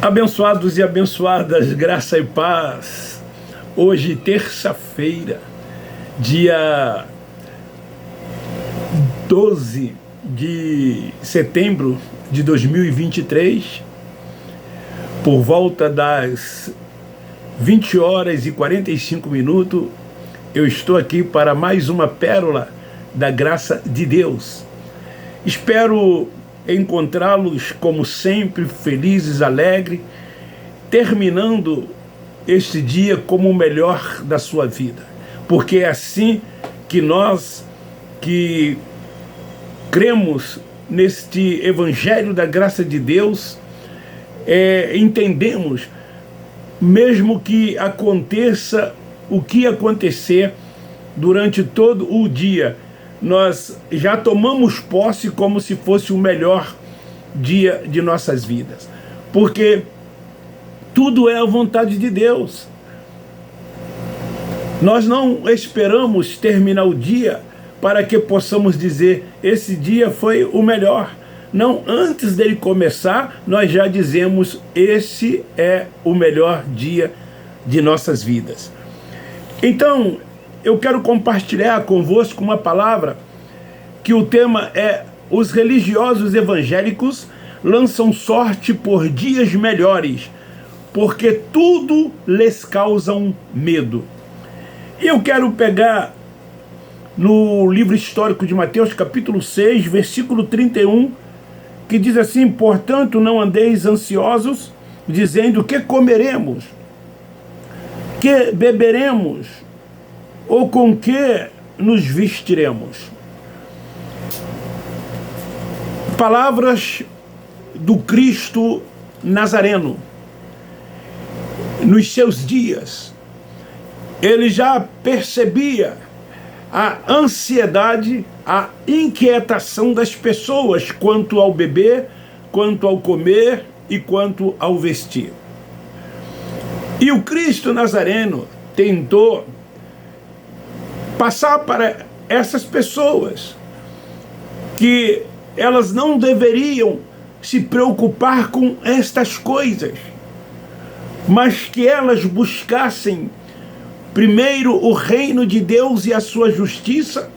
Abençoados e abençoadas, graça e paz. Hoje, terça-feira, dia 12 de setembro de 2023, por volta das 20 horas e 45 minutos, eu estou aqui para mais uma pérola da graça de Deus. Espero encontrá-los, como sempre, felizes, alegres, terminando este dia como o melhor da sua vida. Porque é assim que nós, que cremos neste Evangelho da graça de Deus, entendemos, mesmo que aconteça o que acontecer durante todo o dia, nós já tomamos posse como se fosse o melhor dia de nossas vidas. Porque tudo é a vontade de Deus. Nós não esperamos terminar o dia para que possamos dizer, esse dia foi o melhor. Não, antes dele começar, nós já dizemos, esse é o melhor dia de nossas vidas. Então, eu quero compartilhar convosco uma palavra que o tema é: os religiosos evangélicos lançam sorte por dias melhores, porque tudo lhes causa medo. E eu quero pegar no livro histórico de Mateus, capítulo 6, versículo 31, que diz assim: portanto, não andeis ansiosos, dizendo que comeremos, que beberemos, ou com que nos vestiremos. Palavras do Cristo Nazareno. Nos seus dias, ele já percebia a ansiedade, a inquietação das pessoas quanto ao beber, quanto ao comer e quanto ao vestir. E o Cristo Nazareno tentou passar para essas pessoas que elas não deveriam se preocupar com estas coisas, mas que elas buscassem primeiro o reino de Deus e a sua justiça,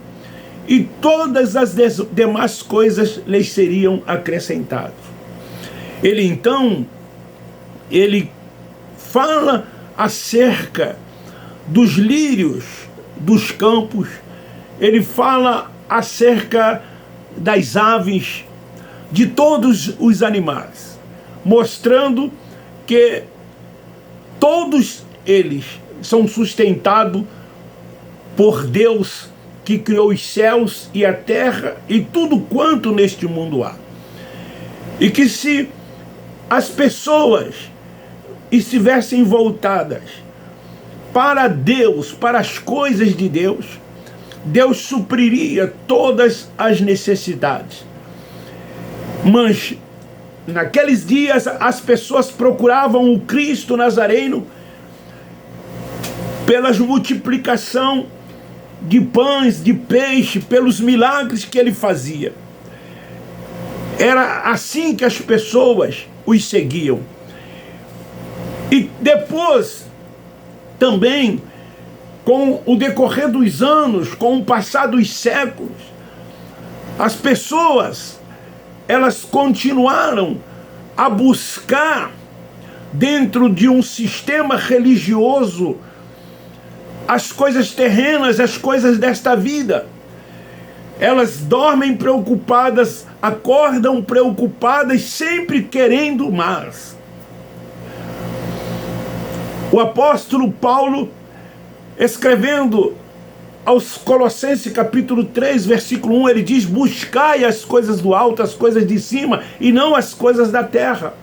e todas as demais coisas lhes seriam acrescentadas. Ele fala acerca dos lírios dos campos, ele fala acerca das aves, de todos os animais, mostrando que todos eles são sustentados por Deus, que criou os céus e a terra e tudo quanto neste mundo há. E que se as pessoas estivessem voltadas para Deus, para as coisas de Deus, Deus supriria todas as necessidades. Mas naqueles dias as pessoas procuravam o Cristo Nazareno pela multiplicação de pães, de peixe, pelos milagres que ele fazia. Era assim que as pessoas os seguiam. E depois, também, com o decorrer dos anos, com o passar dos séculos, as pessoas, elas continuaram a buscar, dentro de um sistema religioso, as coisas terrenas, as coisas desta vida. Elas dormem preocupadas, acordam preocupadas, sempre querendo mais. O apóstolo Paulo, escrevendo aos Colossenses capítulo 3, versículo 1, ele diz: buscai as coisas do alto, as coisas de cima, e não as coisas da terra.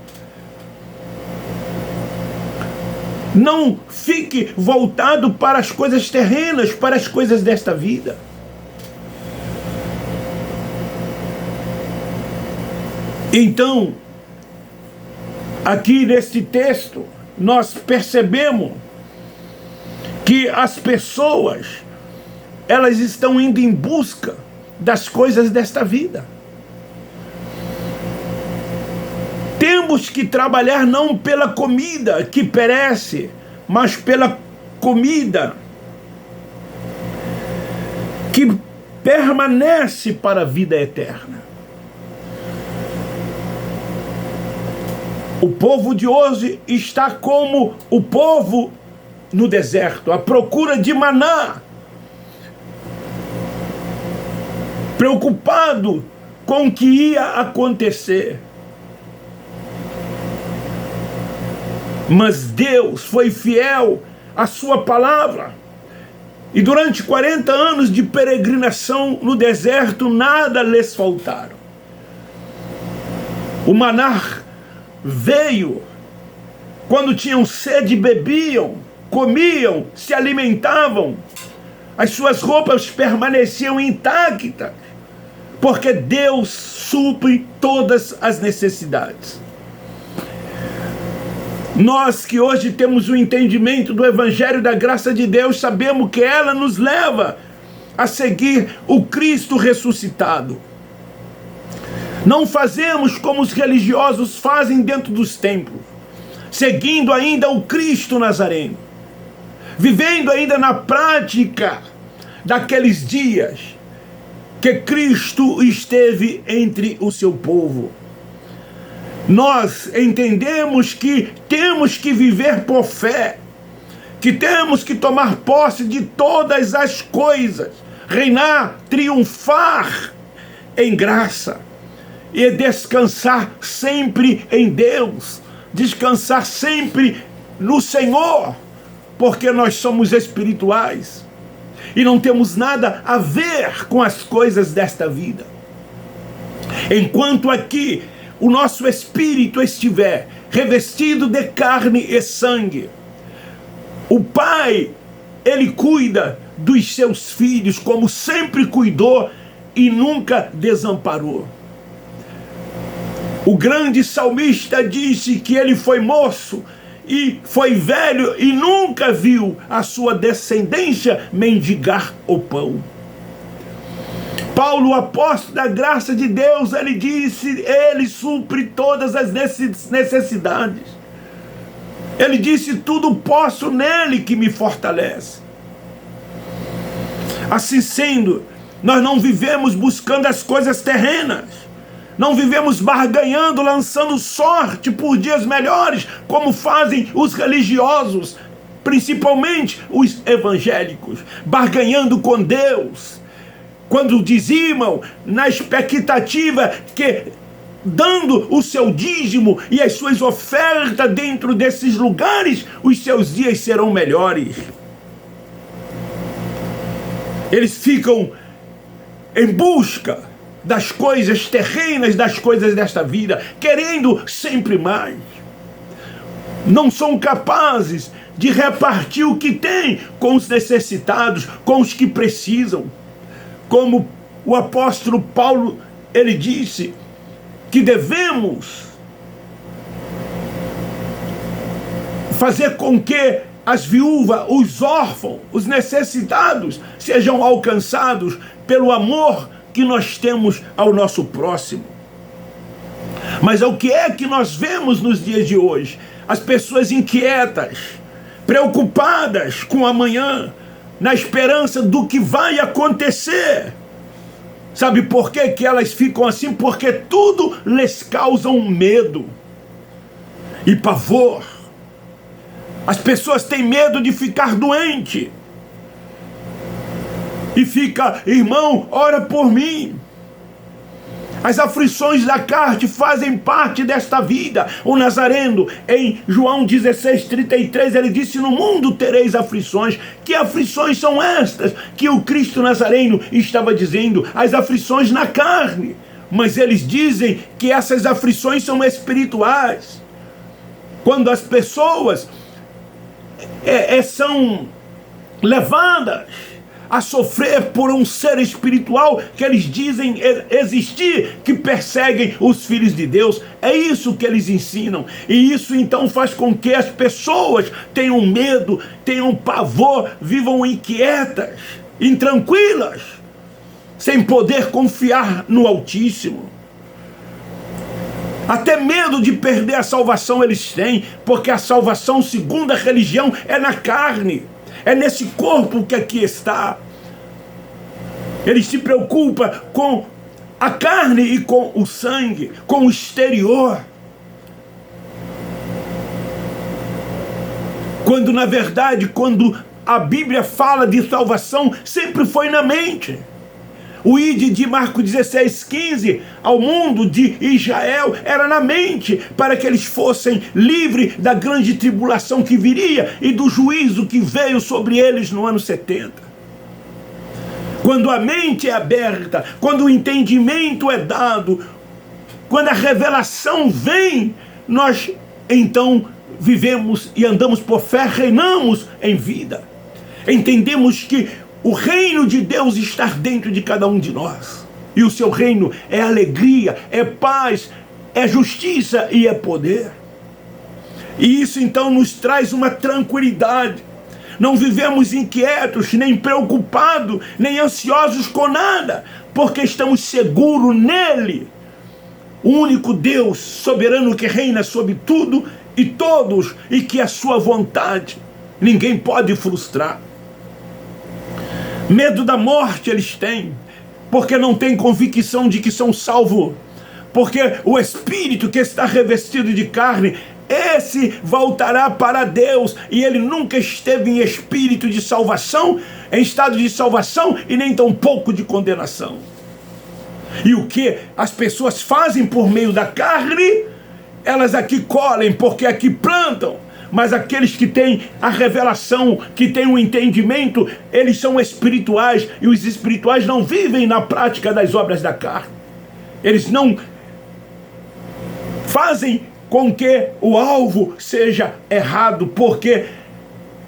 Não fique voltado para as coisas terrenas, para as coisas desta vida. Então, aqui neste texto, nós percebemos que as pessoas, elas estão indo em busca das coisas desta vida. temos que trabalhar não pela comida que perece, mas pela comida que permanece para a vida eterna. O povo de hoje está como o povo no deserto, à procura de maná, preocupado com o que ia acontecer. Mas Deus foi fiel à sua palavra. E durante 40 anos de peregrinação no deserto, nada lhes faltaram. O maná veio. Quando tinham sede, bebiam, comiam, se alimentavam. As suas roupas permaneciam intactas, porque Deus supre todas as necessidades. Nós que hoje temos o entendimento do Evangelho da graça de Deus, sabemos que ela nos leva a seguir o Cristo ressuscitado. Não fazemos como os religiosos fazem dentro dos templos, seguindo ainda o Cristo Nazareno, vivendo ainda na prática daqueles dias que Cristo esteve entre o seu povo. Nós entendemos que temos que viver por fé, que temos que tomar posse de todas as coisas, reinar, triunfar em graça e descansar sempre em Deus, descansar sempre no Senhor, porque nós somos espirituais e não temos nada a ver com as coisas desta vida. Enquanto aqui o nosso espírito estiver revestido de carne e sangue, o Pai, Ele cuida dos seus filhos como sempre cuidou e nunca desamparou. O grande salmista disse que ele foi moço e foi velho e nunca viu a sua descendência mendigar o pão. Paulo, o apóstolo da graça de Deus, ele disse, ele supre todas as necessidades. Ele disse, tudo posso nele que me fortalece. Assim sendo, nós não vivemos buscando as coisas terrenas. Não vivemos barganhando, lançando sorte por dias melhores, como fazem os religiosos, principalmente os evangélicos, barganhando com Deus, quando dizimam na expectativa que, dando o seu dízimo e as suas ofertas dentro desses lugares, os seus dias serão melhores. Eles ficam em busca das coisas terrenas, das coisas desta vida, querendo sempre mais. Não são capazes de repartir o que têm com os necessitados, com os que precisam. Como o apóstolo Paulo, ele disse que devemos fazer com que as viúvas, os órfãos, os necessitados sejam alcançados pelo amor que nós temos ao nosso próximo. Mas o que é que nós vemos nos dias de hoje? As pessoas inquietas, preocupadas com amanhã, na esperança do que vai acontecer. Sabe por que elas ficam assim? Porque tudo lhes causa um medo e pavor. As pessoas têm medo de ficar doente. E fica, irmão, ora por mim. As aflições da carne fazem parte desta vida. O Nazareno, em João 16:33, ele disse, no mundo tereis aflições. Que aflições são estas que o Cristo Nazareno estava dizendo? As aflições na carne. Mas eles dizem que essas aflições são espirituais. Quando as pessoas são levadas a sofrer por um ser espiritual que eles dizem existir, que perseguem os filhos de Deus. É isso que eles ensinam. E isso então faz com que as pessoas tenham medo, tenham pavor, vivam inquietas, intranquilas, sem poder confiar no Altíssimo. Até medo de perder a salvação eles têm, porque a salvação, segundo a religião, é na carne, é nesse corpo que aqui está. Eles se preocupam com a carne e com o sangue, com o exterior. Quando, na verdade, quando a Bíblia fala de salvação, sempre foi na mente. O ide de Marcos 16:15 ao mundo de Israel era na mente, para que eles fossem livres da grande tribulação que viria e do juízo que veio sobre eles no ano 70. Quando a mente é aberta, quando o entendimento é dado, quando a revelação vem, nós então vivemos e andamos por fé, reinamos em vida. Entendemos que o reino de Deus está dentro de cada um de nós. E o seu reino é alegria, é paz, é justiça e é poder. E isso então nos traz uma tranquilidade. Não vivemos inquietos, nem preocupados, nem ansiosos com nada, porque estamos seguros nele. O único Deus soberano que reina sobre tudo e todos, e que a sua vontade ninguém pode frustrar. Medo da morte eles têm, porque não têm convicção de que são salvos, porque o espírito que está revestido de carne, esse voltará para Deus, e ele nunca esteve em espírito de salvação, em estado de salvação, e nem tampouco de condenação. E o que as pessoas fazem por meio da carne, elas aqui colhem, porque aqui plantam. Mas aqueles que têm a revelação, que têm o entendimento, eles são espirituais, e os espirituais não vivem na prática das obras da carne. Eles não fazem com que o alvo seja errado, porque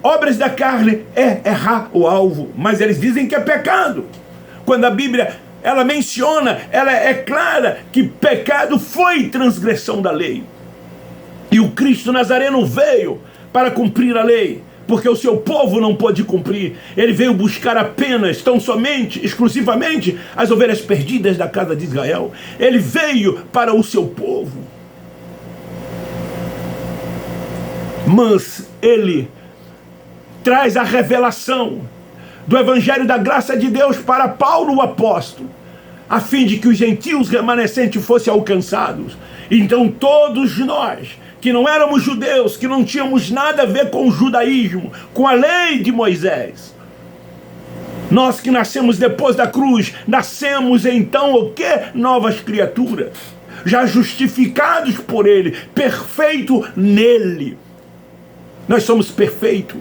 obras da carne é errar o alvo, mas eles dizem que é pecado. Quando a Bíblia ela menciona, ela é clara que pecado foi transgressão da lei. E o Cristo Nazareno veio para cumprir a lei, porque o seu povo não pôde cumprir. Ele veio buscar apenas, tão somente, exclusivamente, as ovelhas perdidas da casa de Israel. Ele veio para o seu povo. Mas ele traz a revelação do Evangelho da graça de Deus para Paulo o apóstolo, a fim de que os gentios remanescentes fossem alcançados. Então todos nós, que não éramos judeus, que não tínhamos nada a ver com o judaísmo, com a lei de Moisés, nós que nascemos depois da cruz, nascemos então o quê? Novas criaturas, já justificados por ele, perfeito nele. Nós somos perfeitos.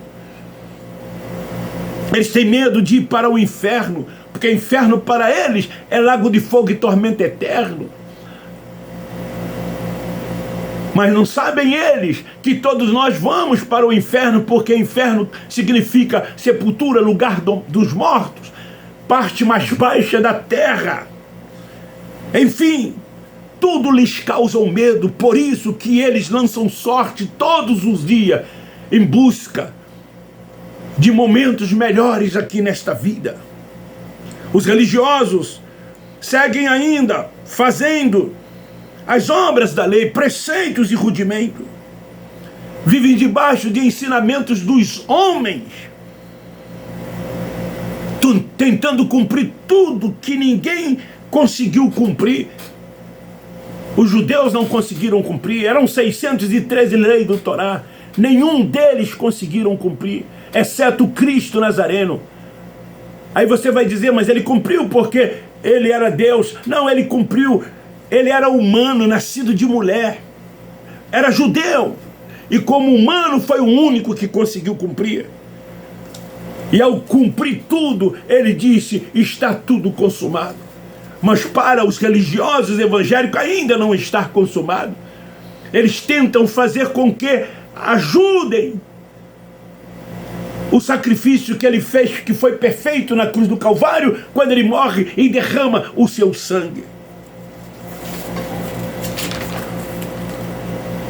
Eles têm medo de ir para o inferno, porque inferno para eles é lago de fogo e tormento eterno. Mas não sabem eles que todos nós vamos para o inferno, porque inferno significa sepultura, lugar dos mortos, parte mais baixa da terra. Enfim, tudo lhes causa um medo, por isso que eles lançam sorte todos os dias em busca de momentos melhores aqui nesta vida. Os religiosos seguem ainda fazendo as obras da lei, preceitos e rudimentos. Vivem debaixo de ensinamentos dos homens, tentando cumprir tudo que ninguém conseguiu cumprir. Os judeus não conseguiram cumprir, eram 613 leis do Torá. Nenhum deles conseguiram cumprir, exceto Cristo Nazareno. Aí você vai dizer, mas ele cumpriu porque ele era Deus. Não, ele cumpriu, ele era humano, nascido de mulher. Era judeu. E como humano foi o único que conseguiu cumprir. E ao cumprir tudo, ele disse, está tudo consumado. Mas para os religiosos evangélicos ainda não está consumado. Eles tentam fazer com que ajudem o sacrifício que ele fez, que foi perfeito na cruz do Calvário, quando ele morre e derrama o seu sangue.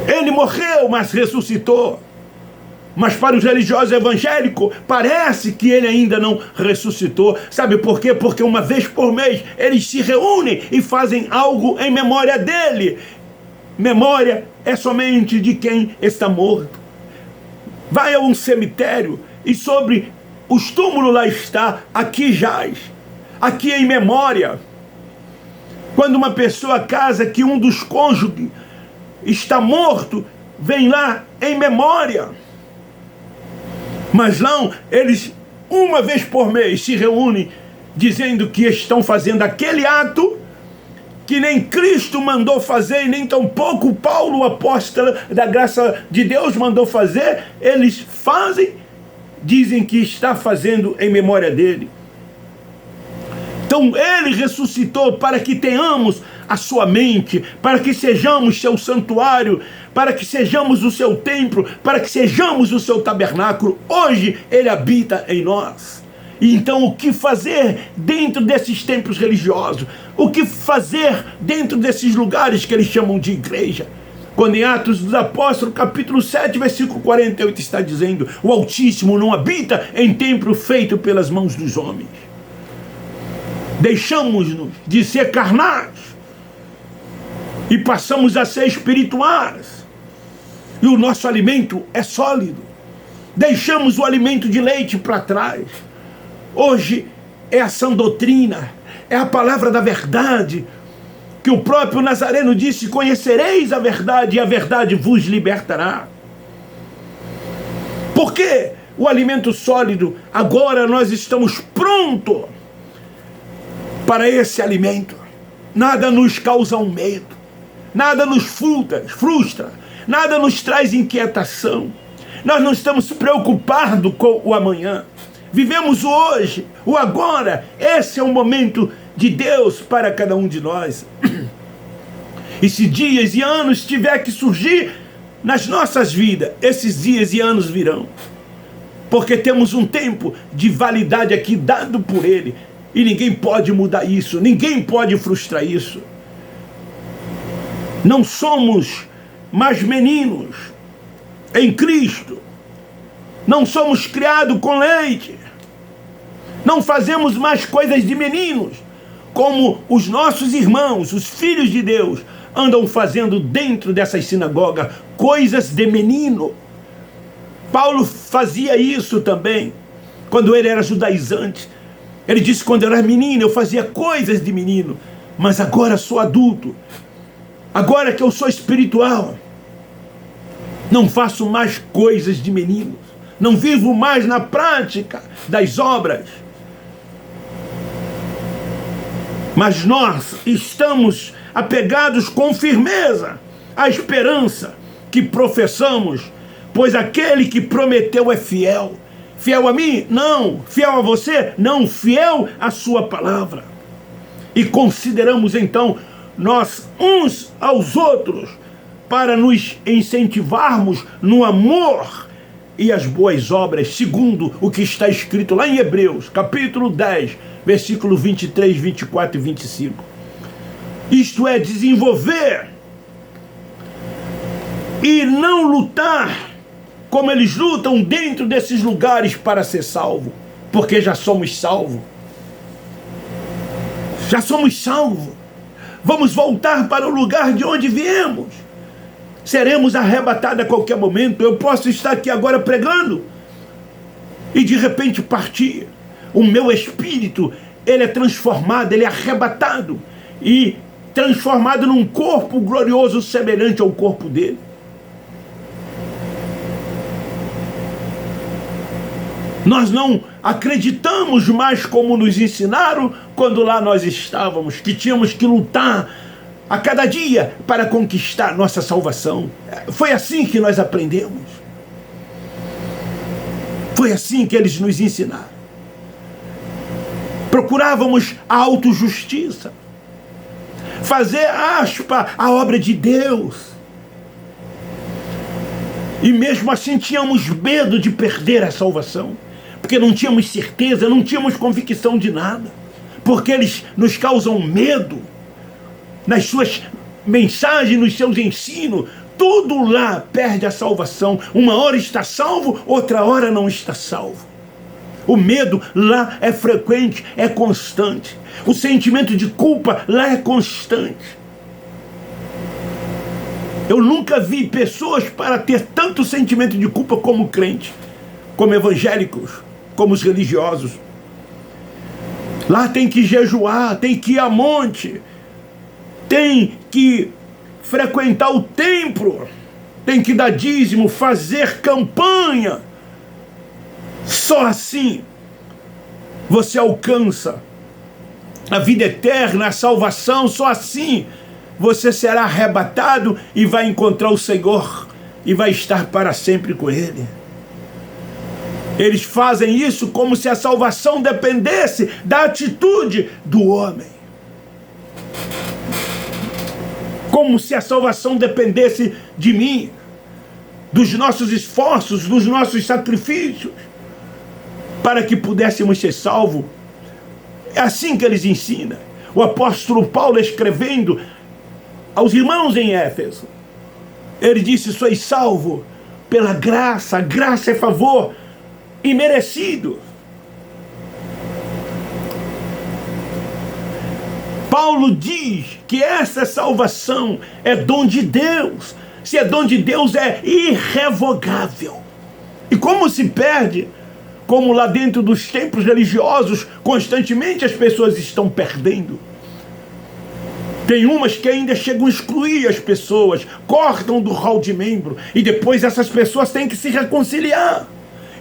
Ele morreu, mas ressuscitou. Mas para os religiosos evangélicos, parece que ele ainda não ressuscitou. Sabe por quê? Porque uma vez por mês eles se reúnem e fazem algo em memória dele. memória é somente de quem está morto. Vai a um cemitério e sobre os túmulos lá está, aqui jaz, aqui em memória. Quando uma pessoa casa que um dos cônjuges está morto, vem lá em memória. Mas não, eles uma vez por mês se reúnem dizendo que estão fazendo aquele ato que nem Cristo mandou fazer e nem tampouco Paulo, o apóstolo da graça de Deus, mandou fazer. Eles fazem, dizem que está fazendo em memória dele. Então ele ressuscitou para que tenhamos a sua mente, para que sejamos seu santuário, para que sejamos o seu templo, para que sejamos o seu tabernáculo. Hoje ele habita em nós. E então o que fazer dentro desses templos religiosos? O que fazer dentro desses lugares que eles chamam de igreja? Quando em Atos dos Apóstolos, capítulo 7, versículo 48, está dizendo: o Altíssimo não habita em templo feito pelas mãos dos homens. Deixamos-nos de ser carnais e passamos a ser espirituais. E o nosso alimento é sólido. Deixamos o alimento de leite para trás. Hoje é a sã doutrina, é a palavra da verdade, que o próprio Nazareno disse: conhecereis a verdade e a verdade vos libertará. Porque o alimento sólido, agora nós estamos prontos para esse alimento. Nada nos causa um medo, nada nos frustra, nada nos traz inquietação. Nós não estamos preocupados com o amanhã. Vivemos o hoje, o agora. Esse é o momento de Deus para cada um de nós. E se dias e anos tiver que surgir nas nossas vidas, esses dias e anos virão. Porque temos um tempo de validade aqui dado por Ele. E ninguém pode mudar isso, ninguém pode frustrar isso. Não somos mais meninos em Cristo. Não somos criados com leite. Não fazemos mais coisas de meninos, como os nossos irmãos, os filhos de Deus, andam fazendo dentro dessas sinagogas, coisas de menino. Paulo fazia isso também, quando ele era judaizante. Ele disse: quando eu era menino, eu fazia coisas de menino, mas agora sou adulto. Agora que eu sou espiritual, não faço mais coisas de meninos. Não vivo mais na prática das obras. Mas nós estamos apegados com firmeza à esperança que professamos, pois aquele que prometeu é fiel. Fiel a mim? Não. Fiel a você? Não. Fiel à sua palavra. E consideramos então nós uns aos outros para nos incentivarmos no amor e as boas obras, segundo o que está escrito lá em Hebreus, capítulo 10, versículo 23, 24 e 25. Isto é, desenvolver e não lutar como eles lutam dentro desses lugares para ser salvo, porque já somos salvos. Já somos salvos. Vamos voltar para o lugar de onde viemos. Seremos arrebatados a qualquer momento. Eu posso estar aqui agora pregando e de repente partir. O meu espírito, ele é transformado, ele é arrebatado e transformado num corpo glorioso semelhante ao corpo dele. Nós não acreditamos mais como nos ensinaram quando lá nós estávamos, que tínhamos que lutar a cada dia para conquistar nossa salvação. Foi assim que nós aprendemos. Foi assim que eles nos ensinaram. Procurávamos a autojustiça, fazer a obra de Deus. E mesmo assim tínhamos medo de perder a salvação, porque não tínhamos certeza, não tínhamos convicção de nada, porque eles nos causam medo. Nas suas mensagens, nos seus ensinos, tudo lá perde a salvação. Uma hora está salvo, outra hora não está salvo. O medo lá é frequente, é constante. O sentimento de culpa lá é constante. Eu nunca vi pessoas para ter tanto sentimento de culpa como crente, como evangélicos, como os religiosos. Lá tem que jejuar, tem que ir a monte, tem que frequentar o templo, tem que dar dízimo, fazer campanha. Só assim você alcança a vida eterna, a salvação. Só assim você será arrebatado e vai encontrar o Senhor e vai estar para sempre com Ele. Eles fazem isso como se a salvação dependesse da atitude do homem. Como se a salvação dependesse de mim, dos nossos esforços, dos nossos sacrifícios, para que pudéssemos ser salvos. É assim que eles ensinam. O apóstolo Paulo, escrevendo aos irmãos em Éfeso, ele disse: sois salvo pela graça. Graça é favor imerecido. Paulo diz que essa salvação é dom de Deus. Se é dom de Deus, é irrevogável. E como se perde? Como lá dentro dos templos religiosos, constantemente as pessoas estão perdendo. Tem umas que ainda chegam a excluir as pessoas, cortam do hall de membro, e depois essas pessoas têm que se reconciliar.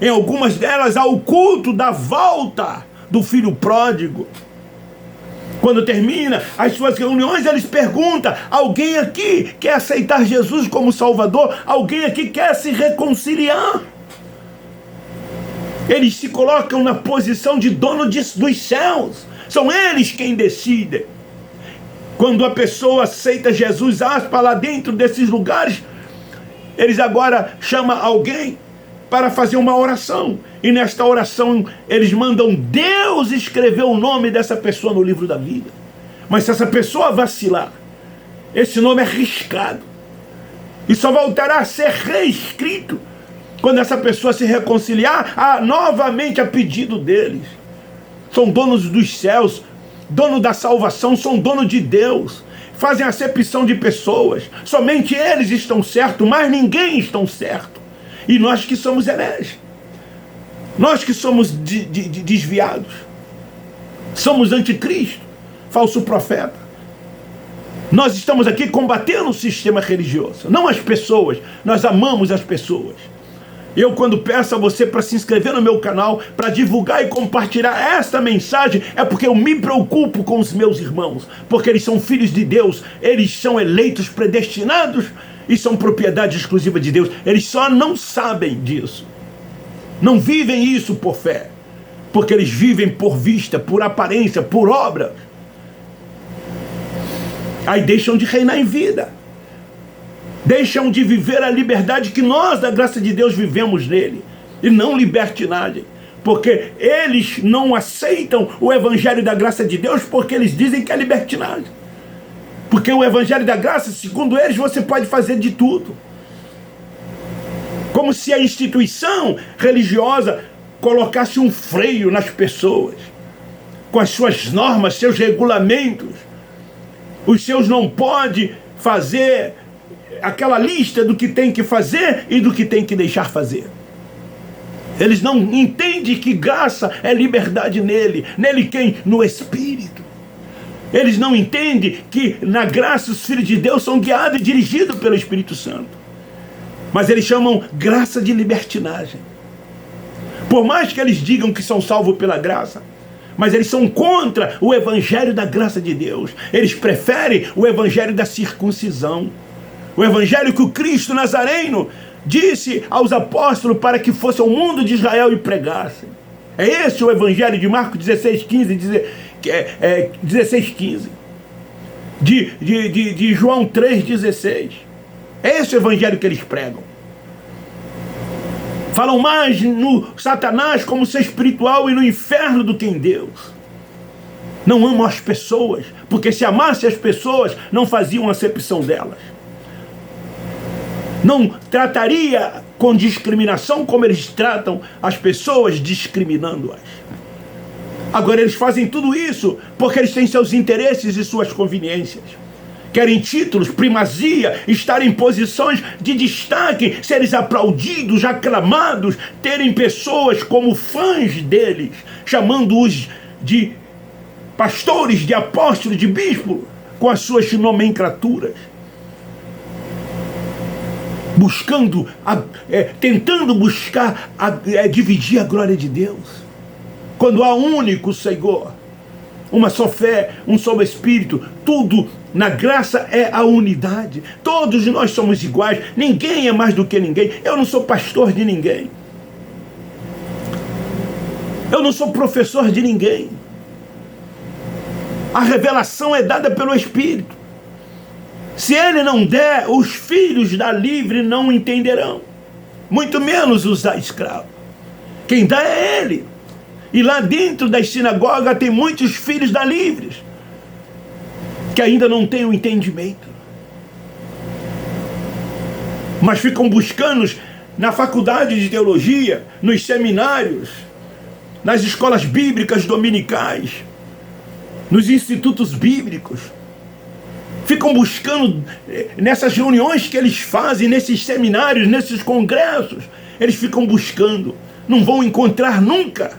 Em algumas delas há o culto da volta do filho pródigo. Quando termina as suas reuniões, eles perguntam: alguém aqui quer aceitar Jesus como Salvador? Alguém aqui quer se reconciliar? Eles se colocam na posição de dono dos céus. São eles quem decidem. Quando a pessoa aceita Jesus, aspa, lá dentro desses lugares, eles agora chamam alguém para fazer uma oração. E nesta oração eles mandam Deus escrever o nome dessa pessoa no livro da vida. Mas se essa pessoa vacilar, esse nome é riscado. E só voltará a ser reescrito quando essa pessoa se reconciliar novamente a pedido deles. São donos dos céus, dono da salvação, são dono de Deus. Fazem acepção de pessoas. Somente eles estão certos, mas ninguém está certo. E nós que somos hereges, nós que somos desviados, somos anticristo, falso profeta. Nós estamos aqui combatendo o sistema religioso, não as pessoas. Nós amamos as pessoas. Eu, quando peço a você para se inscrever no meu canal, para divulgar e compartilhar esta mensagem, é porque eu me preocupo com os meus irmãos, porque eles são filhos de Deus, eles são eleitos, predestinados e são propriedade exclusiva de Deus. Eles só não sabem disso, não vivem isso por fé, porque eles vivem por vista, por aparência, por obra. Aí deixam de reinar em vida, deixam de viver a liberdade que nós, da graça de Deus, vivemos nele, e não libertinagem, porque eles não aceitam o evangelho da graça de Deus, porque eles dizem que é libertinagem. Porque o evangelho da graça, segundo eles, você pode fazer de tudo. Como se a instituição religiosa colocasse um freio nas pessoas, com as suas normas, seus regulamentos. Os seus não podem fazer aquela lista do que tem que fazer e do que tem que deixar fazer. Eles não entendem que graça é liberdade nele. Nele quem? No Espírito. Eles não entendem que na graça os filhos de Deus são guiados e dirigidos pelo Espírito Santo. Mas eles chamam graça de libertinagem. Por mais que eles digam que são salvos pela graça, mas eles são contra o evangelho da graça de Deus. Eles preferem o evangelho da circuncisão. O evangelho que o Cristo Nazareno disse aos apóstolos para que fosse ao mundo de Israel e pregassem. É esse o evangelho de Marcos 16:15, 16:15. De João 3:16. É esse o evangelho que eles pregam. Falam mais no Satanás como ser espiritual e no inferno do que em Deus. Não amam as pessoas, porque se amassem as pessoas, não faziam acepção delas. Não trataria com discriminação como eles tratam as pessoas, discriminando-as. Agora eles fazem tudo isso porque eles têm seus interesses e suas conveniências. Querem títulos, primazia, estar em posições de destaque, serem aplaudidos, aclamados, terem pessoas como fãs deles, chamando-os de pastores, de apóstolos, de bispos, com as suas nomenclaturas. Tentando buscar dividir a glória de Deus. Quando há um único Senhor, uma só fé, um só Espírito, tudo na graça é a unidade. Todos nós somos iguais, ninguém é mais do que ninguém. Eu não sou pastor de ninguém. Eu não sou professor de ninguém. A revelação é dada pelo Espírito. Se ele não der, os filhos da livre não entenderão, muito menos os da escravo. Quem dá é ele. E lá dentro das sinagogas tem muitos filhos da livres que ainda não têm o entendimento, mas ficam buscando na faculdade de teologia, nos seminários, nas escolas bíblicas dominicais, nos institutos bíblicos. Ficam buscando nessas reuniões que eles fazem, nesses seminários, nesses congressos. Eles ficam buscando, não vão encontrar nunca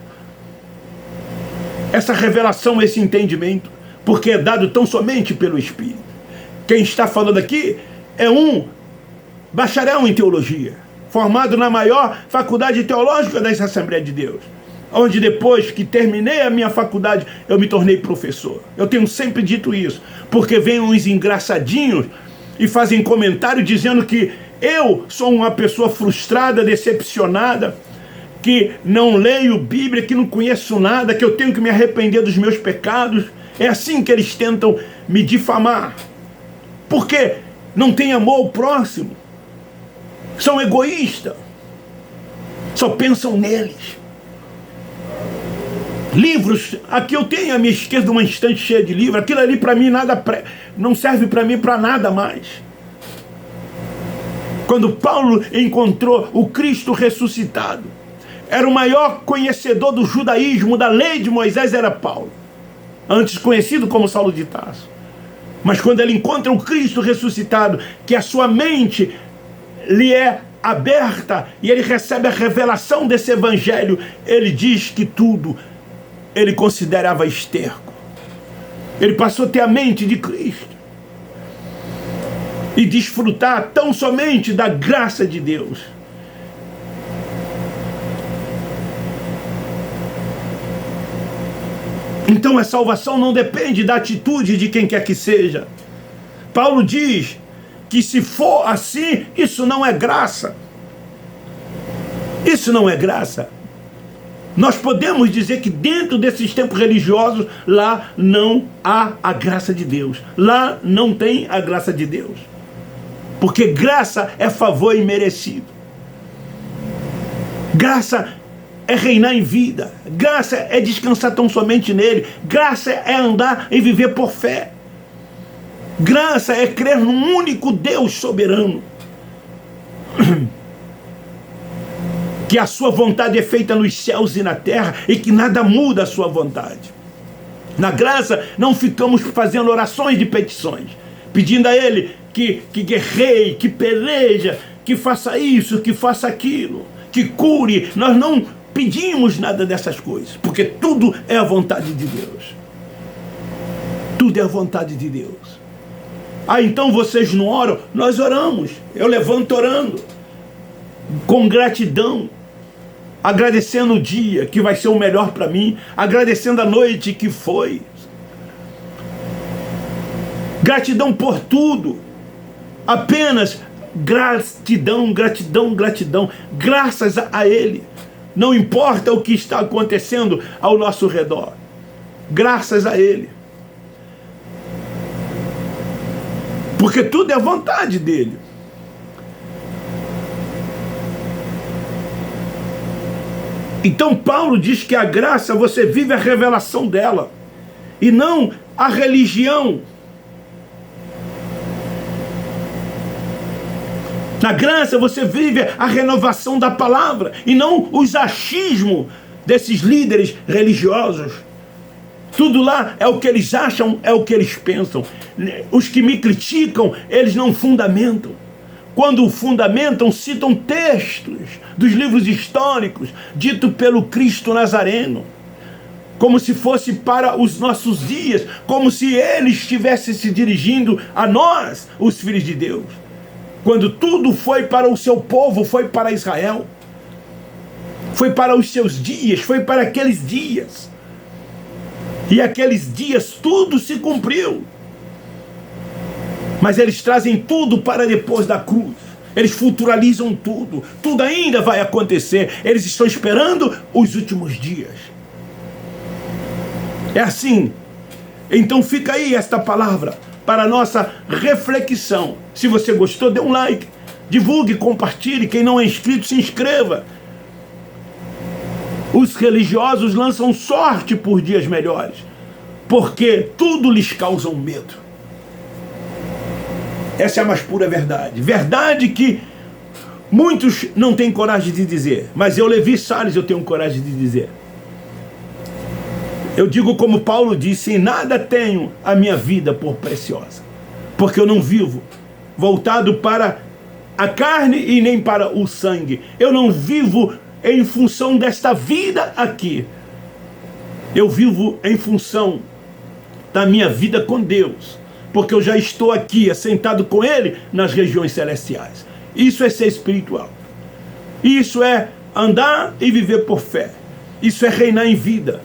essa revelação, esse entendimento, porque é dado tão somente pelo Espírito. Quem está falando aqui é um bacharel em teologia, formado na maior faculdade teológica dessa Assembleia de Deus, onde depois que terminei a minha faculdade, eu me tornei professor. Eu tenho sempre dito isso, porque vêm uns engraçadinhos e fazem comentário dizendo que eu sou uma pessoa frustrada, decepcionada, que não leio Bíblia, que não conheço nada, que eu tenho que me arrepender dos meus pecados. É assim que eles tentam me difamar, porque não tem amor ao próximo, são egoístas, só pensam neles. Livros, aqui eu tenho à minha esquerda uma estante cheia de livros, aquilo ali para mim não serve para mim para nada mais. Quando Paulo encontrou o Cristo ressuscitado, era o maior conhecedor do judaísmo, da lei de Moisés, era Paulo, antes conhecido como Saulo de Tarso. Mas quando ele encontra o Cristo ressuscitado, que a sua mente lhe é aberta e ele recebe a revelação desse evangelho, ele diz que tudo ele considerava esterco. Ele passou a ter a mente de Cristo e desfrutar tão somente da graça de Deus. Então a salvação não depende da atitude de quem quer que seja. Paulo diz que se for assim, isso não é graça. Isso não é graça. Nós podemos dizer que dentro desses tempos religiosos, lá não há a graça de Deus. Lá não tem a graça de Deus. Porque graça é favor imerecido. Graça é reinar em vida. Graça é descansar tão somente nele. Graça é andar e viver por fé. Graça é crer num único Deus soberano, que a sua vontade é feita nos céus e na terra e que nada muda a sua vontade. Na graça não ficamos fazendo orações de petições, pedindo a ele que guerreie, que peleja, que faça isso, que faça aquilo, que cure. Nós não pedimos nada dessas coisas, porque tudo é a vontade de Deus. Tudo é a vontade de Deus. Ah, então vocês não oram? Nós oramos. Eu levanto orando, com gratidão, agradecendo o dia que vai ser o melhor para mim, agradecendo a noite que foi. Gratidão por tudo. Apenas gratidão, gratidão, gratidão. Graças a Ele. Não importa o que está acontecendo ao nosso redor. Graças a Ele. Porque tudo é a vontade dele. Então Paulo diz que a graça, você vive a revelação dela, e não a religião. Na graça você vive a renovação da palavra, e não os achismos desses líderes religiosos, Tudo lá é o que eles acham, é o que eles pensam. Os que me criticam, eles não fundamentam. Quando fundamentam, citam textos dos livros históricos, dito pelo Cristo Nazareno, como se fosse para os nossos dias, como se ele estivesse se dirigindo a nós, os filhos de Deus. Quando tudo foi para o seu povo, foi para Israel, foi para os seus dias, foi para aqueles dias. E aqueles dias tudo se cumpriu. Mas eles trazem tudo para depois da cruz. Eles futuralizam tudo. Tudo ainda vai acontecer. Eles estão esperando os últimos dias. É assim. Então fica aí esta palavra para a nossa reflexão. Se você gostou, dê um like. Divulgue, compartilhe. Quem não é inscrito, se inscreva. Os religiosos lançam sorte por dias melhores, porque tudo lhes causa um medo. Essa é a mais pura verdade. Verdade que muitos não têm coragem de dizer, mas eu, Levi Salles, eu tenho coragem de dizer. Eu digo como Paulo disse: em nada tenho a minha vida por preciosa, porque eu não vivo voltado para a carne e nem para o sangue. Eu não vivo em função desta vida aqui. Eu vivo em função da minha vida com Deus, porque eu já estou aqui, assentado com Ele nas regiões celestiais. Isso é ser espiritual. Isso é andar e viver por fé. Isso é reinar em vida.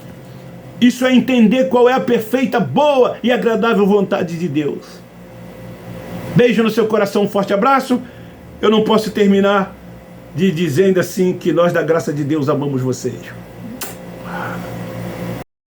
Isso é entender qual é a perfeita, boa e agradável vontade de Deus. Beijo no seu coração, um forte abraço. Eu não posso terminar dizendo assim que nós da graça de Deus amamos vocês.